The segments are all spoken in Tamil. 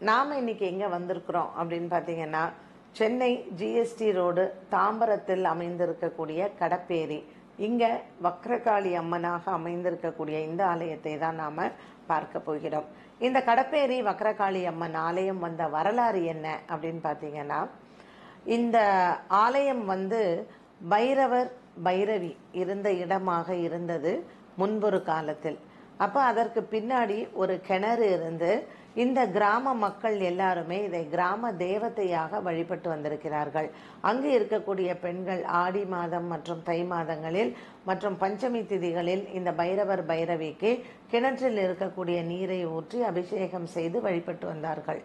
நாம் இன்னைக்கு எங்கே வந்திருக்கிறோம் அப்படின்னு பார்த்தீங்கன்னா, சென்னை ஜிஎஸ்டி ரோடு தாம்பரத்தில் அமைந்திருக்கக்கூடிய கடப்பேரி. இங்கே வக்ரகாளி அம்மனாக அமைந்திருக்கக்கூடிய இந்த ஆலயத்தை தான் நாம் பார்க்க போகிறோம். இந்த கடப்பேரி வக்ரகாளி அம்மன் ஆலயம் வந்த வரலாறு என்ன அப்படின்னு பார்த்தீங்கன்னா, இந்த ஆலயம் பைரவர் பைரவி இருந்த இடமாக இருந்தது முன்பொரு காலத்தில். அப்போ அதற்கு பின்னாடி ஒரு கிணறு இருந்து இந்த கிராம மக்கள் எல்லாருமே இதை கிராம தேவதையாக வழிபட்டு வந்திருக்கிறார்கள். அங்கு இருக்கக்கூடிய பெண்கள் ஆடி மாதம் மற்றும் தை மாதங்களில் மற்றும் பஞ்சமி திதிகளில் இந்த பைரவர் பைரவிக்கு கிணற்றில் இருக்கக்கூடிய நீரை ஊற்றி அபிஷேகம் செய்து வழிபட்டு வந்தார்கள்.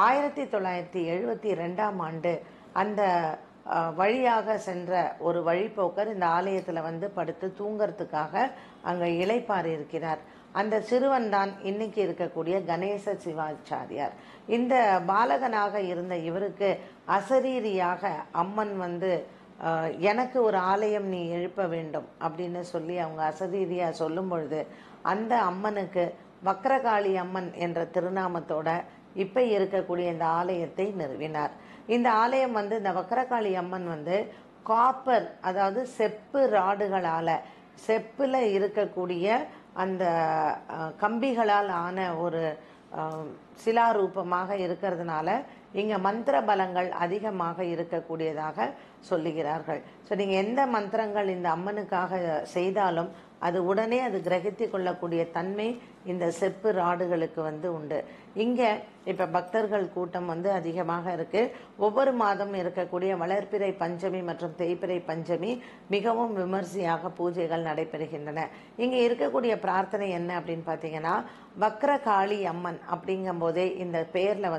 1972ஆம் ஆண்டு அந்த வழியாக சென்ற ஒரு வழிபோக்கர் இந்த ஆலயத்தில் படுத்து தூங்கறதுக்காக அங்கே இளைப்பாறி இருக்கிறார். அந்த சிறுவன் தான் இன்னைக்கு இருக்கக்கூடிய கணேச சிவாச்சாரியார். இந்த பாலகனாக இருந்த இவருக்கு அசரீரியாக அம்மன் எனக்கு ஒரு ஆலயம் நீ எழுப்ப வேண்டும் அப்படின்னு சொல்லி அவங்க அசரீரியா சொல்லும் பொழுது அந்த அம்மனுக்கு வக்ரகாளி அம்மன் என்ற திருநாமத்தோட இப்ப இருக்கக்கூடிய இந்த ஆலயத்தை நிறுவினார். இந்த ஆலயம் இந்த வக்ரகாளி அம்மன் காப்பர், அதாவது செப்பு ராடுகளால, செப்புல இருக்கக்கூடிய அந்த கம்பிகளால் ஆன ஒரு சிலாரூபமாக இருக்கிறதுனால இங்க மந்திர பலங்கள் அதிகமாக இருக்கக்கூடியதாக சொல்லுகிறார்கள். ஸோ நீங்க எந்த மந்திரங்கள் இந்த அம்மனுக்காக செய்தாலும் அது உடனே அது கிரகித்து கொள்ளக்கூடிய தன்மை இந்த செப்பு ராடுகளுக்கு உண்டு. இங்க இப்ப பக்தர்கள் கூட்டம் அதிகமாக இருக்கு. ஒவ்வொரு மாதம் இருக்கக்கூடிய வளர்ப்பிறை பஞ்சமி மற்றும் தேய்பிறை பஞ்சமி மிகவும் விமர்சையாக பூஜைகள் நடைபெறுகின்றன. இங்க இருக்கக்கூடிய பிரார்த்தனை என்ன அப்படின்னு பாத்தீங்கன்னா, வக்ரகாளி அம்மன் அப்படிங்கும் போதே இந்த பெயர்ல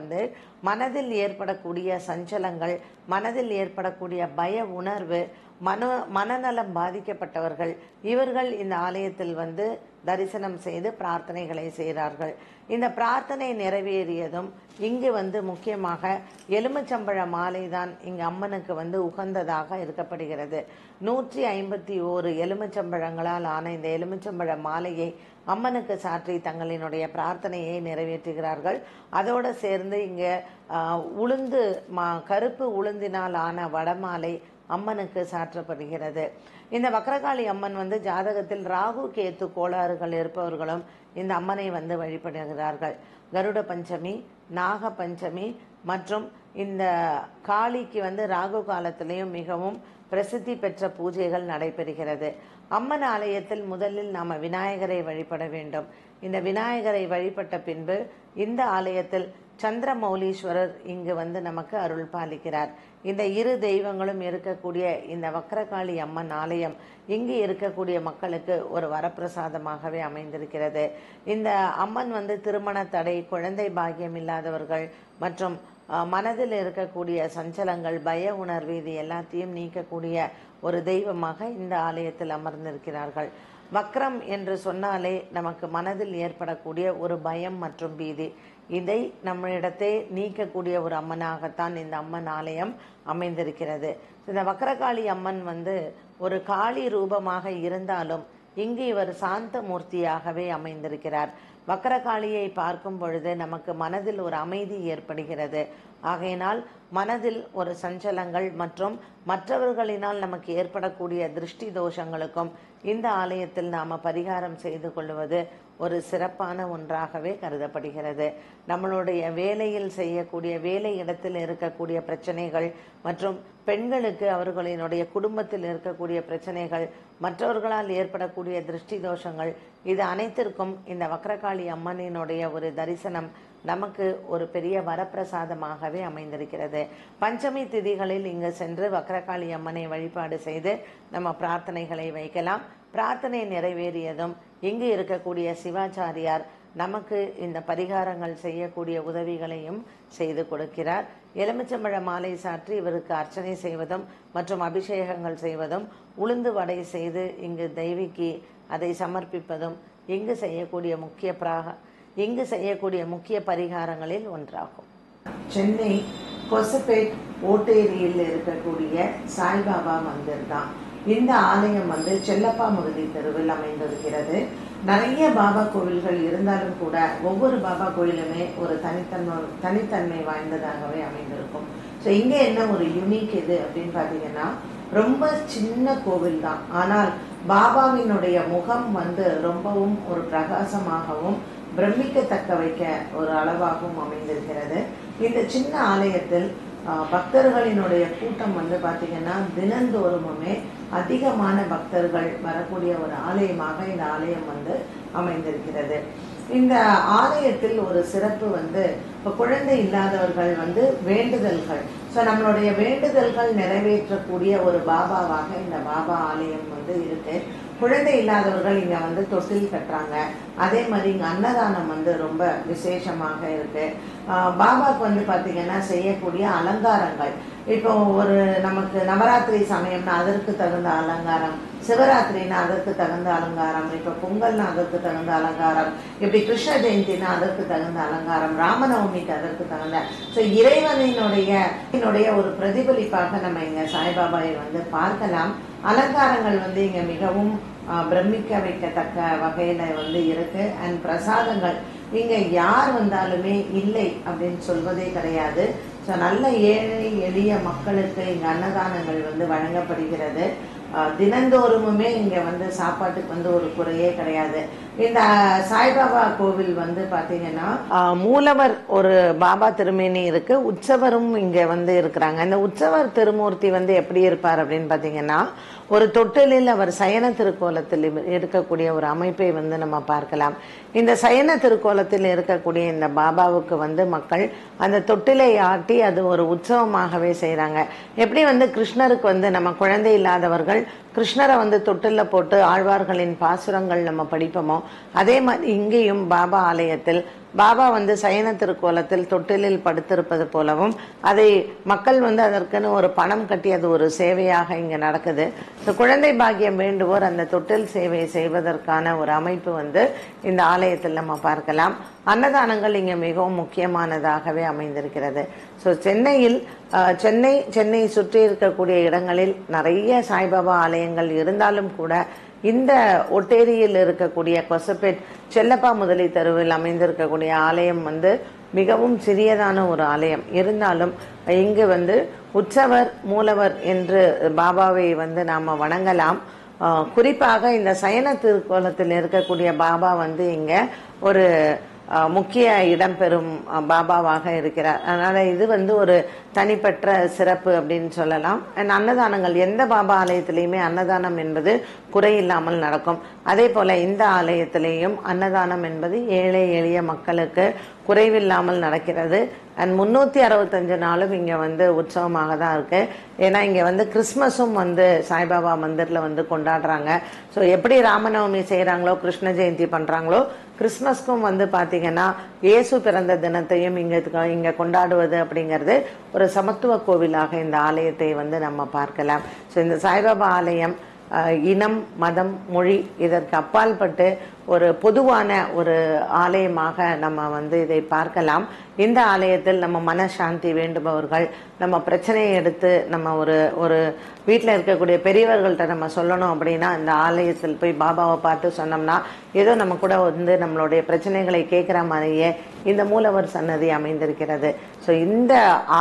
மனதில் ஏற்படக்கூடிய சஞ்சலங்கள், மனதில் ஏற்படக்கூடிய பய உணர்வு, மனநலம் பாதிக்கப்பட்டவர்கள் இவர்கள் இந்த ஆலயத்தில் தரிசனம் செய்து பிரார்த்தனைகளை செய்கிறார்கள். இந்த பிரார்த்தனை நிறைவேறியதும் இங்கு முக்கியமாக எலுமிச்சம்பழ மாலை தான் இங்கு அம்மனுக்கு உகந்ததாக இருக்கப்படுகிறது. 151 எலுமிச்சம்பழங்களால் ஆன இந்த எலுமிச்சம்பழ மாலையை அம்மனுக்கு சாற்றி தங்களினுடைய பிரார்த்தனையை நிறைவேற்றுகிறார்கள். அதோடு சேர்ந்து இங்க உளுந்து கருப்பு உளுந்தினால் ஆன வடமாலை அம்மனுக்கு சாற்றப்படுகிறது. இந்த வக்ரகாளி அம்மன் ஜாதகத்தில் ராகு கேத்து கோளாறுகள் இருப்பவர்களும் இந்த அம்மனை வழிபடுகிறார்கள். கருட பஞ்சமி, நாக பஞ்சமி மற்றும் இந்த காளிக்கு ராகு காலத்திலையும் மிகவும் பிரசித்தி பெற்ற பூஜைகள் நடைபெறுகிறது. அம்மன் ஆலயத்தில் முதலில் நாம விநாயகரை வழிபட வேண்டும். இந்த விநாயகரை வழிபட்ட பின்பு இந்த ஆலயத்தில் சந்திரமௌலீஸ்வரர் இங்கு நமக்கு அருள் பாலிக்கிறார். இந்த இரு தெய்வங்களும் இருக்கக்கூடிய இந்த வக்ரகாளி அம்மன் ஆலயம் இங்கு இருக்கக்கூடிய மக்களுக்கு ஒரு வரப்பிரசாதமாகவே அமைந்திருக்கிறது. இந்த அம்மன் திருமண தடை, குழந்தை பாக்கியம் இல்லாதவர்கள் மற்றும் மனதில் இருக்கக்கூடிய சஞ்சலங்கள், பய உணர்வு இது எல்லாத்தையும் நீக்கக்கூடிய ஒரு தெய்வமாக இந்த ஆலயத்தில் அமர்ந்திருக்கிறார்கள். வக்ரம் என்று சொன்னாலே நமக்கு மனதில் ஏற்படக்கூடிய ஒரு பயம் மற்றும் பீதி, இதை நம்மளிடத்தை நீக்கக்கூடிய ஒரு அம்மனாகத்தான் இந்த அம்மன் ஆலயம் அமைந்திருக்கிறது. இந்த வக்ரகாளி அம்மன் ஒரு காளி ரூபமாக இருந்தாலும் இங்கு இவர் சாந்த மூர்த்தியாகவே அமைந்திருக்கிறார். வக்ரகாளியை பார்க்கும் பொழுது நமக்கு மனதில் ஒரு அமைதி ஏற்படுகிறது. ஆகையினால் மனதில் ஒரு சஞ்சலங்கள் மற்றும் மற்றவர்களினால் நமக்கு ஏற்படக்கூடிய திருஷ்டி தோஷங்களுக்கும் இந்த ஆலயத்தில் நாம பரிகாரம் செய்து கொள்வது ஒரு சிறப்பான ஒன்றாகவே கருதப்படுகிறது. நம்மளுடைய வேலையில் செய்யக்கூடிய வேலை இடத்தில் இருக்கக்கூடிய பிரச்சனைகள் மற்றும் பெண்களுக்கு அவர்களினுடைய குடும்பத்தில் இருக்கக்கூடிய பிரச்சனைகள், மற்றவர்களால் ஏற்படக்கூடிய திருஷ்டி தோஷங்கள், இது அனைத்திற்கும் இந்த வக்ரகாளி அம்மனினுடைய ஒரு தரிசனம் நமக்கு ஒரு பெரிய வரப்பிரசாதமாகவே அமைந்திருக்கிறது. பஞ்சமி திதிகளில் இங்கு சென்று வக்ரகாளி அம்மனை வழிபாடு செய்து நம்ம பிரார்த்தனைகளை வைக்கலாம். பிரார்த்தனை நிறைவேறியதும் இங்கு இருக்கக்கூடிய சிவாச்சாரியார் நமக்கு இந்த பரிகாரங்கள் செய்யக்கூடிய உதவிகளையும் செய்து கொடுக்கிறார். எலுமிச்சம்பழ மாலை சாற்றி இவருக்கு அர்ச்சனை செய்வதும் மற்றும் அபிஷேகங்கள் செய்வதும், உளுந்து வடை செய்து இங்கு தெய்விக்கு அதை சமர்ப்பிப்பதும் இங்கு செய்யக்கூடிய முக்கிய பரிகாரங்களில் ஒன்றாகும். சென்னை கொசப்பேட் ஓட்டேரியில் இருக்கக்கூடிய சாய்பாபா மந்திர் தான். இந்த ஆலயம் செல்லப்பா முருதி தெருவில் அமைந்திருக்கிறது. நிறைய பாபா கோவில்கள் இருந்தாலும் கூட ஒவ்வொரு பாபா கோயிலுமே ஒரு தனித்தன்மை வாய்ந்ததாகவே அமைந்திருக்கும். ஸோ இங்கே என்ன ஒரு யூனிக் இது அப்படின்னு பார்த்தீங்கன்னா, ரொம்ப சின்ன கோவில் தான், ஆனால் பாபாவினுடைய முகம் ரொம்பவும் ஒரு பிரகாசமாகவும் பிரமிக்கத்தக்க வைக்க ஒரு அளவாகவும் அமைந்திருக்கிறது. இந்த சின்ன ஆலயத்தில் பக்தர்களினுடைய கூட்டம் பார்த்தீங்கன்னா தினந்தோறுமுமே அதிகமான பக்தர்கள் வரக்கூடிய ஒரு ஆலயமாக இந்த ஆலயம் அமைந்திருக்கிறது. இந்த ஆலயத்தில் ஒரு சிறப்பு இப்ப குழந்தை இல்லாதவர்கள் வேண்டுதல்கள், ஸோ நம்மளுடைய வேண்டுதல்கள் நிறைவேற்றக்கூடிய ஒரு பாபாவாக இந்த பாபா ஆலயம் இருக்கு. குழந்தை இல்லாதவர்கள் இங்க தொட்டில் கட்டுறாங்க. அதே மாதிரி இங்க அன்னதானம் ரொம்ப விசேஷமாக இருக்கு. பாபாவுக்கு பாத்தீங்கன்னா செய்யக்கூடிய அலங்காரங்கள், இப்போ ஒரு நமக்கு நவராத்திரி சமயம்னா அதற்கு தகுந்த அலங்காரம், சிவராத்திரினா அதற்கு தகுந்த அலங்காரம், இப்ப பொங்கல்னா அதற்கு தகுந்த அலங்காரம், இப்படி கிருஷ்ண ஜெயந்தினா அதற்கு தகுந்த அலங்காரம், ராமநவமிக்கு அதற்கு தகுந்த, ஸோ இறைவனினுடைய ஒரு பிரதிபலிப்பாக நம்ம இங்க சாய்பாபாவை பார்க்கலாம். அலங்காரங்கள் இங்க மிகவும் பிரமிக்க வைக்கத்தக்க வகையில இருக்கு. அண்ட் பிரசாதங்கள் இங்க யார் வந்தாலுமே இல்லை அப்படின்னு சொல்வதே கிடையாது. ஸோ நல்ல ஏழை எளிய மக்களுக்கு இங்க அன்னதானங்கள் வழங்கப்படுகிறது. தினந்தோறுமுமே இங்க சாப்பாட்டுக்கு ஒரு குறையே கிடையாது. இந்த சாய்பாபா கோவில் பாத்தீங்கன்னா மூலவர் ஒரு பாபா திருமேனி இருக்கு, உற்சவரும் இங்க இருக்கிறாங்க. இந்த உற்சவர் திருமூர்த்தி எப்படி இருப்பார் அப்படின்னு பாத்தீங்கன்னா, ஒரு தொட்டிலில் அவர் சயன திருக்கோலத்தில் இருக்கக்கூடிய ஒரு அமைப்பை நம்ம பார்க்கலாம். இந்த சயன திருக்கோலத்தில் இருக்கக்கூடிய இந்த பாபாவுக்கு மக்கள் அந்த தொட்டிலை ஆட்டி அது ஒரு உற்சவமாகவே செய்யறாங்க. எப்படி கிருஷ்ணருக்கு நம்ம குழந்தை இல்லாதவர்கள் கிருஷ்ணரை தொட்டில போட்டு ஆழ்வார்களின் பாசுரங்கள் நம்ம படிப்போமோ, அதே மாதிரி இங்கேயும் பாபா ஆலயத்தில் பாபா சயன திருக்கோலத்தில் தொட்டிலில் படுத்திருப்பது போலவும் அதை மக்கள் அதற்குன்னு ஒரு பணம் கட்டி அது ஒரு சேவையாக இங்க நடக்குது. குழந்தை பாக்கியம் வேண்டுவோர் அந்த தொட்டில் சேவை செய்வதற்கான ஒரு அமைப்பு இந்த ஆலயத்தில் நம்ம பார்க்கலாம். அன்னதானங்கள் இங்க மிகவும் முக்கியமானதாகவே அமைந்திருக்கிறது. ஸோ சென்னை சுற்றி இருக்கக்கூடிய இடங்களில் நிறைய சாய்பாபா ஆலயங்கள் இருந்தாலும் கூட இந்த ஒட்டேரியில் இருக்கக்கூடிய கொசப்பேட் செல்லப்பா முதலி தெருவில் அமைந்திருக்கக்கூடிய ஆலயம் மிகவும் சிறியதான ஒரு ஆலயம். இருந்தாலும் இங்கு உற்சவர் மூலவர் என்று பாபாவை நாம வணங்கலாம். குறிப்பாக இந்த சயன திருக்கோலத்தில் இருக்கக்கூடிய பாபா இங்க ஒரு முக்கிய இடம்பெறும் பாபாவாக இருக்கிறார். அதனால இது ஒரு தனிப்பட்ட சிறப்பு அப்படின்னு சொல்லலாம். அன்னதானங்கள் எந்த பாபா ஆலயத்திலையுமே அன்னதானம் என்பது குறையில்லாமல் நடக்கும். அதே போல இந்த ஆலயத்திலேயும் அன்னதானம் என்பது ஏழை எளிய மக்களுக்கு குறைவில்லாமல் நடக்கிறது. அண்ட் 365 நாளும் இங்க உற்சவமாக தான் இருக்கு. ஏன்னா இங்க கிறிஸ்மஸும் சாய்பாபா மந்திர்ல கொண்டாடுறாங்க. ஸோ எப்படி ராமநவமி செய்யறாங்களோ, கிருஷ்ண ஜெயந்தி பண்றாங்களோ, கிறிஸ்மஸ்க்கும் பாத்தீங்கன்னா இயேசு பிறந்த தினத்தையும் இங்க கொண்டாடுவது அப்படிங்கிறது ஒரு சமத்துவ கோவிலாக இந்த ஆலயத்தை நம்ம பார்க்கலாம். ஸோ இந்த சாய்பாபா ஆலயம் இனம், மதம், மொழி இதற்கு அப்பால்பட்டு ஒரு பொதுவான ஒரு ஆலயமாக நம்ம இதை பார்க்கலாம். இந்த ஆலயத்தில் நம்ம மனசாந்தி வேண்டுபவர்கள், நம்ம பிரச்சனையை எடுத்து நம்ம ஒரு வீட்டில் இருக்கக்கூடிய பெரியவர்கள்ட்ட நம்ம சொல்லணும் அப்படின்னா இந்த ஆலயத்தில் போய் பாபாவை பார்த்து சொன்னோம்னா ஏதோ நம்ம கூட நம்மளுடைய பிரச்சனைகளை கேட்கிற மாதிரியே இந்த மூலவர் சன்னதி அமைந்திருக்கிறது. ஸோ இந்த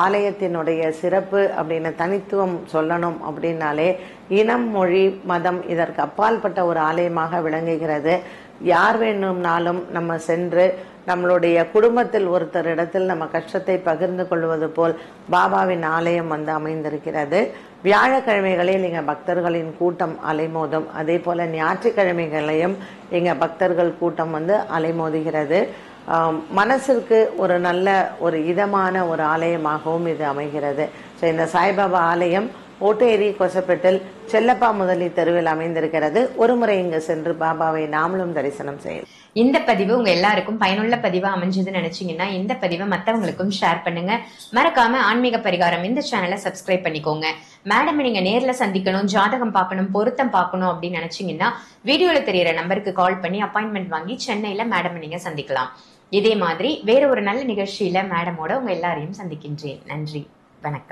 ஆலயத்தினுடைய சிறப்பு அப்படின்னு தனித்துவம் சொல்லணும் அப்படின்னாலே இனம், மொழி, மதம் இதற்கு அப்பால்பட்ட ஒரு ஆலயமாக விளங்குகிறது. யார் வேணும்னாலும் நம்ம சென்று நம்மளுடைய குடும்பத்தில் ஒருத்தரிடத்தில் நம்ம கஷ்டத்தை பகிர்ந்து கொள்வது போல் பாபாவின் ஆலயம் அமைந்திருக்கிறது. வியாழக்கிழமைகளில் இங்க பக்தர்களின் கூட்டம் அலைமோதும். அதே போல ஞாயிற்றுக்கிழமைகளையும் இங்க பக்தர்கள் கூட்டம் அலைமோதுகிறது. மனசிற்கு ஒரு நல்ல ஒரு இதமான ஒரு ஆலயமாகவும் இது அமைகிறது. ஸோ இந்த சாய்பாபா ஆலயம் ஓட்டேரி கொசப்பேட்டில் செல்லப்பா முதலி தெருவில் அமைந்திருக்கிறது. ஒரு முறை இங்கு சென்று பாபாவை நாமளும் தரிசனம் செய்யலாம். இந்த பதிவு உங்க எல்லாருக்கும் பயனுள்ள பதிவா அமைஞ்சதுன்னு நினைச்சீங்கன்னா இந்த பதிவை மத்தவங்களுக்கும் ஷேர் பண்ணுங்க. மறக்காம ஆன்மீக பரிகாரம் இந்த சேனலை சப்ஸ்கிரைப் பண்ணிக்கோங்க. மேடம் நீங்க நேர்ல சந்திக்கணும், ஜாதகம் பார்க்கணும், பொருத்தம் பார்க்கணும் அப்படின்னு நினைச்சீங்கன்னா வீடியோல தெரியற நம்பருக்கு கால் பண்ணி அப்பாயின்மெண்ட் வாங்கி சென்னையில மேடம் நீங்க சந்திக்கலாம். இதே மாதிரி வேற ஒரு நல்ல நிகழ்ச்சியில மேடமோட உங்க எல்லாரையும் சந்திக்கின்றேன். நன்றி, வணக்கம்.